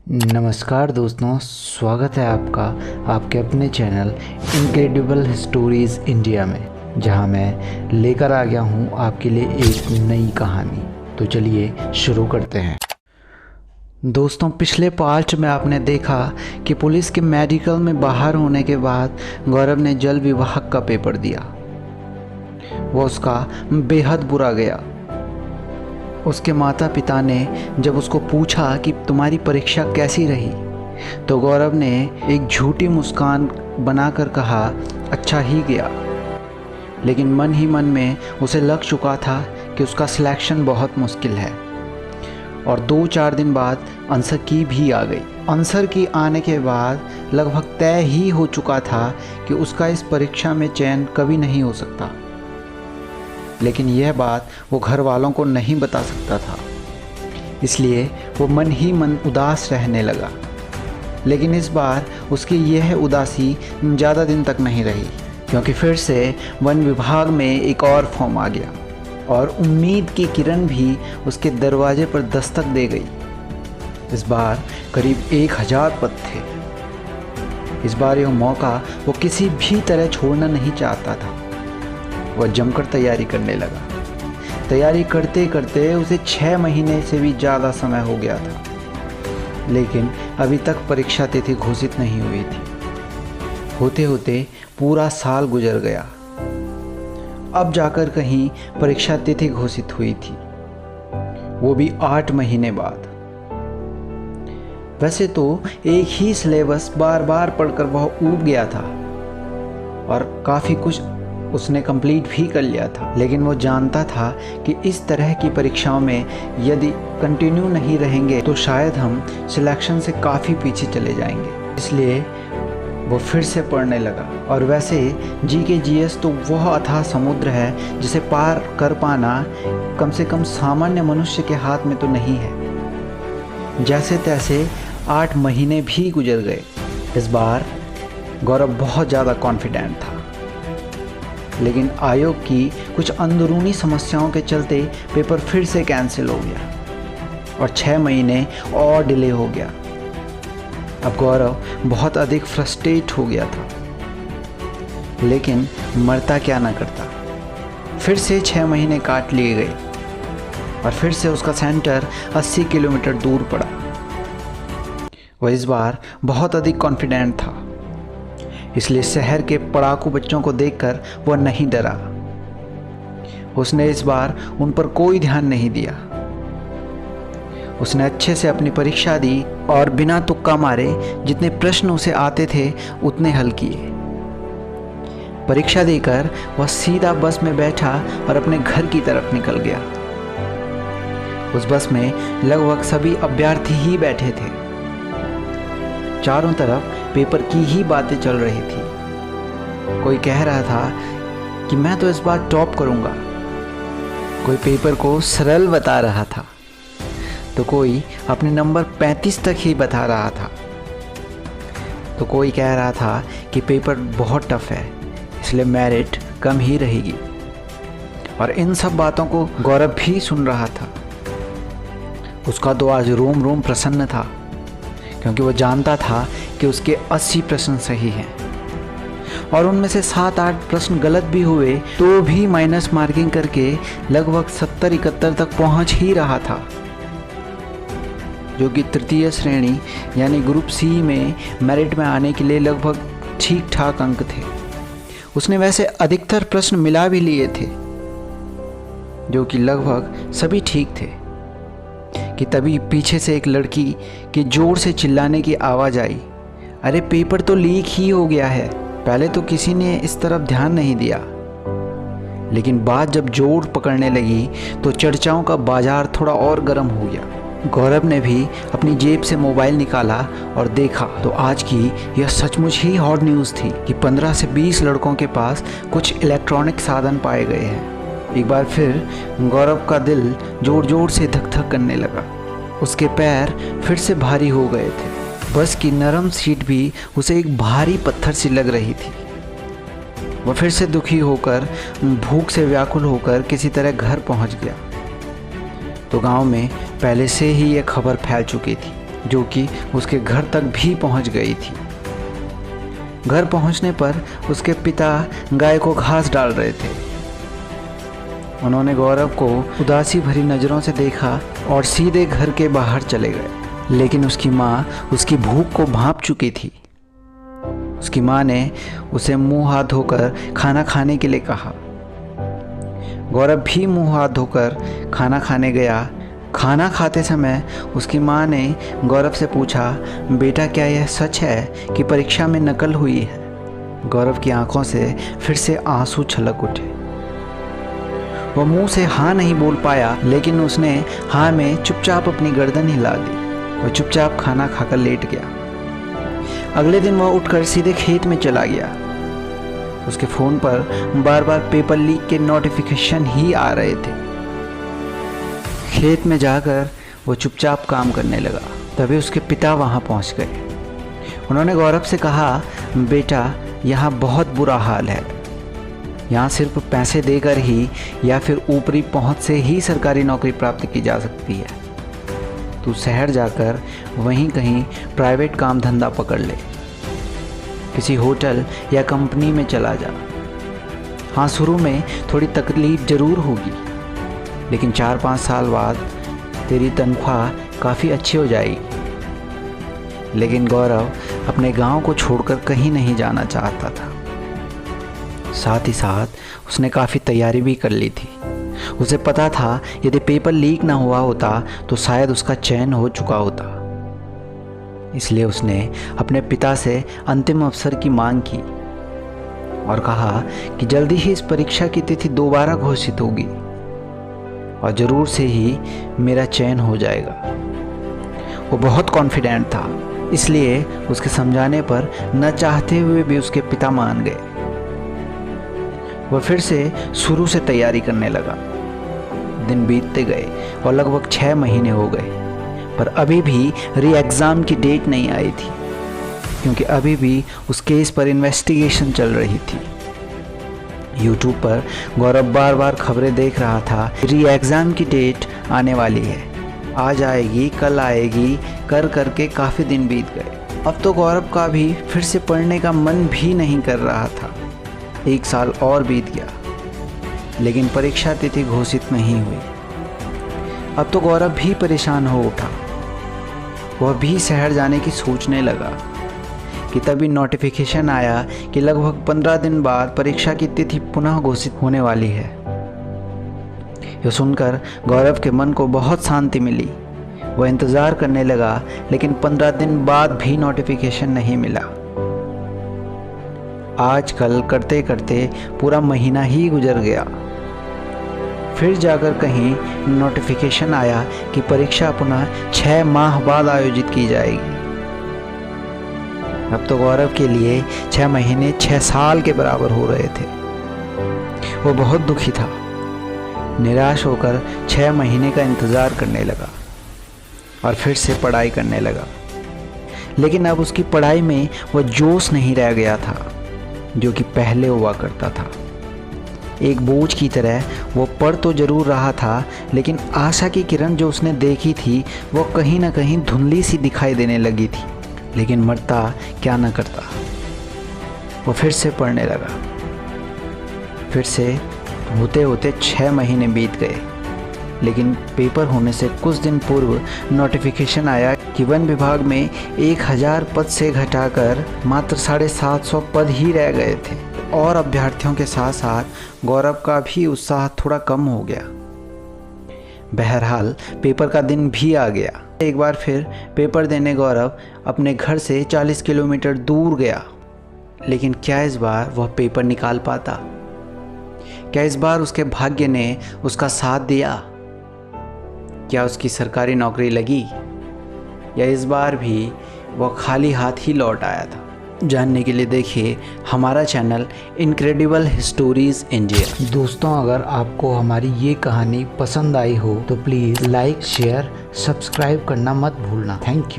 नमस्कार दोस्तों, स्वागत है आपका आपके अपने चैनल इनक्रेडिबल स्टोरीज़ इंडिया में, जहां मैं लेकर आ गया हूं आपके लिए एक नई कहानी। तो चलिए शुरू करते हैं। दोस्तों, पिछले पार्ट में आपने देखा कि पुलिस के मेडिकल में बाहर होने के बाद गौरव ने जल विभाग का पेपर दिया। वो उसका बेहद बुरा गया। उसके माता पिता ने जब उसको पूछा कि तुम्हारी परीक्षा कैसी रही, तो गौरव ने एक झूठी मुस्कान बनाकर कहा, अच्छा ही गया। लेकिन मन ही मन में उसे लग चुका था कि उसका सिलेक्शन बहुत मुश्किल है। और 2-4 दिन बाद आंसर की भी आ गई। आंसर की आने के बाद लगभग तय ही हो चुका था कि उसका इस परीक्षा में चयन कभी नहीं हो सकता। लेकिन यह बात वो घर वालों को नहीं बता सकता था, इसलिए वो मन ही मन उदास रहने लगा। लेकिन इस बार उसकी यह उदासी ज़्यादा दिन तक नहीं रही, क्योंकि फिर से वन विभाग में एक और फॉर्म आ गया और उम्मीद की किरण भी उसके दरवाजे पर दस्तक दे गई। इस बार करीब 1000 पद थे। इस बार यह मौका वो किसी भी तरह छोड़ना नहीं चाहता था। वह जमकर तैयारी करने लगा। तैयारी करते करते उसे 6 महीने से भी ज़्यादा समय हो गया था, लेकिन अभी तक परीक्षा तिथि घोषित नहीं हुई थी। होते होते पूरा साल गुजर गया। अब जाकर कहीं परीक्षा तिथि घोषित हुई थी, वो भी 8 महीने बाद। वैसे तो एक ही सिलेबस बार बार पढ़कर वह ऊब गया था और काफ़ी कुछ उसने कंप्लीट भी कर लिया था, लेकिन वो जानता था कि इस तरह की परीक्षाओं में यदि कंटिन्यू नहीं रहेंगे तो शायद हम सिलेक्शन से काफ़ी पीछे चले जाएंगे। इसलिए वो फिर से पढ़ने लगा। और वैसे जीके जीएस तो वह अथाह समुद्र है जिसे पार कर पाना कम से कम सामान्य मनुष्य के हाथ में तो नहीं है। जैसे तैसे 8 महीने भी गुजर गए। इस बार गौरव बहुत ज़्यादा कॉन्फिडेंट था, लेकिन आयोग की कुछ अंदरूनी समस्याओं के चलते पेपर फिर से कैंसिल हो गया और 6 महीने और डिले हो गया। अब गौरव बहुत अधिक फ्रस्ट्रेट हो गया था, लेकिन मरता क्या ना करता। फिर से 6 महीने काट लिए गए और फिर से उसका सेंटर 80 किलोमीटर दूर पड़ा। वह इस बार बहुत अधिक कॉन्फिडेंट था, इसलिए शहर के पढ़ाकू बच्चों को देखकर वह नहीं डरा। उसने इस बार उन पर कोई ध्यान नहीं दिया। उसने अच्छे से अपनी परीक्षा दी और बिना तुक्का मारे जितने प्रश्न उसे आते थे उतने हल किए। परीक्षा देकर वह सीधा बस में बैठा और अपने घर की तरफ निकल गया। उस बस में लगभग सभी अभ्यर्थी ही बैठे थे। चारों तरफ पेपर की ही बातें चल रही थी। कोई कह रहा था कि मैं तो इस बार टॉप करूंगा, कोई पेपर को सरल बता रहा था, तो कोई अपने नंबर 35 तक ही बता रहा था, तो कोई कह रहा था कि पेपर बहुत टफ है इसलिए मेरिट कम ही रहेगी। और इन सब बातों को गौरव भी सुन रहा था। उसका तो आज रोम रोम प्रसन्न था, क्योंकि वो जानता था कि उसके 80 प्रश्न सही हैं और उनमें से 7-8 प्रश्न गलत भी हुए तो भी माइनस मार्किंग करके लगभग 70-71 तक पहुंच ही रहा था, जो कि तृतीय श्रेणी यानी ग्रुप सी में मेरिट में आने के लिए लगभग ठीक ठाक अंक थे। उसने वैसे अधिकतर प्रश्न मिला भी लिए थे, जो कि लगभग सभी ठीक थे, कि तभी पीछे से एक लड़की के जोर से चिल्लाने की आवाज़ आई, अरे पेपर तो लीक ही हो गया है। पहले तो किसी ने इस तरफ ध्यान नहीं दिया, लेकिन बात जब जोर पकड़ने लगी तो चर्चाओं का बाजार थोड़ा और गर्म हो गया। गौरव ने भी अपनी जेब से मोबाइल निकाला और देखा तो आज की यह सचमुच ही हॉट न्यूज़ थी कि 15 से 20 लड़कों के पास कुछ इलेक्ट्रॉनिक साधन पाए गए हैं। एक बार फिर गौरव का दिल जोर जोर से धक धक करने लगा। उसके पैर फिर से भारी हो गए थे। बस की नरम सीट भी उसे एक भारी पत्थर सी लग रही थी। वह फिर से दुखी होकर, भूख से व्याकुल होकर किसी तरह घर पहुंच गया। तो गांव में पहले से ही यह खबर फैल चुकी थी। जो कि उसके घर तक भी पहुंच गई थी। घर पहुंचने पर उसके पिता गाय को घास डाल रहे थे। उन्होंने गौरव को उदासी भरी नज़रों से देखा और सीधे घर के बाहर चले गए। लेकिन उसकी माँ उसकी भूख को भांप चुकी थी। उसकी माँ ने उसे मुंह हाथ धोकर खाना खाने के लिए कहा। गौरव भी मुंह हाथ धोकर खाना खाने गया। खाना खाते समय उसकी माँ ने गौरव से पूछा, बेटा क्या यह सच है कि परीक्षा में नकल हुई है? गौरव की आंखों से फिर से आंसू छलक उठे। वह मुंह से हाँ नहीं बोल पाया, लेकिन उसने हाँ में चुपचाप अपनी गर्दन हिला दी। वह चुपचाप खाना खाकर लेट गया। अगले दिन वह उठकर सीधे खेत में चला गया। उसके फ़ोन पर बार बार पेपर लीक के नोटिफिकेशन ही आ रहे थे। खेत में जाकर वो चुपचाप काम करने लगा। तभी उसके पिता वहाँ पहुँच गए। उन्होंने गौरव से कहा, बेटा यहाँ बहुत बुरा हाल है। यहाँ सिर्फ पैसे देकर ही या फिर ऊपरी पहुँच से ही सरकारी नौकरी प्राप्त की जा सकती है। तू शहर जाकर वहीं कहीं प्राइवेट काम धंधा पकड़ ले, किसी होटल या कंपनी में चला जा। हाँ, शुरू में थोड़ी तकलीफ ज़रूर होगी, लेकिन 4-5 साल बाद तेरी तनख्वाह काफ़ी अच्छी हो जाएगी। लेकिन गौरव अपने गांव को छोड़कर कहीं नहीं जाना चाहता था। साथ ही साथ उसने काफ़ी तैयारी भी कर ली थी। उसे पता था यदि पेपर लीक ना हुआ होता तो शायद उसका चयन हो चुका होता। इसलिए उसने अपने पिता से अंतिम अवसर की मांग की और कहा कि जल्दी ही इस परीक्षा की तिथि दोबारा घोषित होगी और ज़रूर से ही मेरा चयन हो जाएगा। वो बहुत कॉन्फिडेंट था, इसलिए उसके समझाने पर न चाहते हुए भी उसके पिता मान गए। वह फिर से शुरू से तैयारी करने लगा। दिन बीतते गए और लगभग 6 महीने हो गए, पर अभी भी री एग्ज़ाम की डेट नहीं आई थी, क्योंकि अभी भी उस केस पर इन्वेस्टिगेशन चल रही थी। यूट्यूब पर गौरव बार बार खबरें देख रहा था, री एग्ज़ाम की डेट आने वाली है, आज आएगी, कल आएगी, कर करके काफ़ी दिन बीत गए। अब तो गौरव का भी फिर से पढ़ने का मन भी नहीं कर रहा था। 1 साल और बीत गया, लेकिन परीक्षा तिथि घोषित नहीं हुई। अब तो गौरव भी परेशान हो उठा। वह भी शहर जाने की सोचने लगा कि तभी नोटिफिकेशन आया कि लगभग 15 दिन बाद परीक्षा की तिथि पुनः घोषित होने वाली है। यह सुनकर गौरव के मन को बहुत शांति मिली। वह इंतज़ार करने लगा, लेकिन 15 दिन बाद भी नोटिफिकेशन नहीं मिला। आज कल करते करते पूरा महीना ही गुजर गया। फिर जाकर कहीं नोटिफिकेशन आया कि परीक्षा पुनः 6 माह बाद आयोजित की जाएगी। अब तो गौरव के लिए 6 महीने 6 साल के बराबर हो रहे थे। वो बहुत दुखी था। निराश होकर 6 महीने का इंतज़ार करने लगा और फिर से पढ़ाई करने लगा। लेकिन अब उसकी पढ़ाई में वह जोश नहीं रह गया था जो कि पहले हुआ करता था। एक बोझ की तरह वो पढ़ तो ज़रूर रहा था, लेकिन आशा की किरण जो उसने देखी थी वो कहीं ना कहीं धुंधली सी दिखाई देने लगी थी। लेकिन मरता क्या न करता, वो फिर से पढ़ने लगा। फिर से होते होते 6 महीने बीत गए, लेकिन पेपर होने से कुछ दिन पूर्व नोटिफिकेशन आया कि वन विभाग में 1000 पद से घटाकर मात्र 750 पद ही रह गए थे और अभ्यर्थियों के साथ साथ गौरव का भी उत्साह थोड़ा कम हो गया। बहरहाल पेपर का दिन भी आ गया। एक बार फिर पेपर देने गौरव अपने घर से 40 किलोमीटर दूर गया। लेकिन क्या इस बार वह पेपर निकाल पाता? क्या इस बार उसके भाग्य ने उसका साथ दिया? क्या उसकी सरकारी नौकरी लगी, या इस बार भी वह खाली हाथ ही लौट आया था? जानने के लिए देखिए हमारा चैनल इनक्रेडिबल स्टोरीज इंडिया। दोस्तों, अगर आपको हमारी ये कहानी पसंद आई हो तो प्लीज़ लाइक, शेयर, सब्सक्राइब करना मत भूलना। Thank you.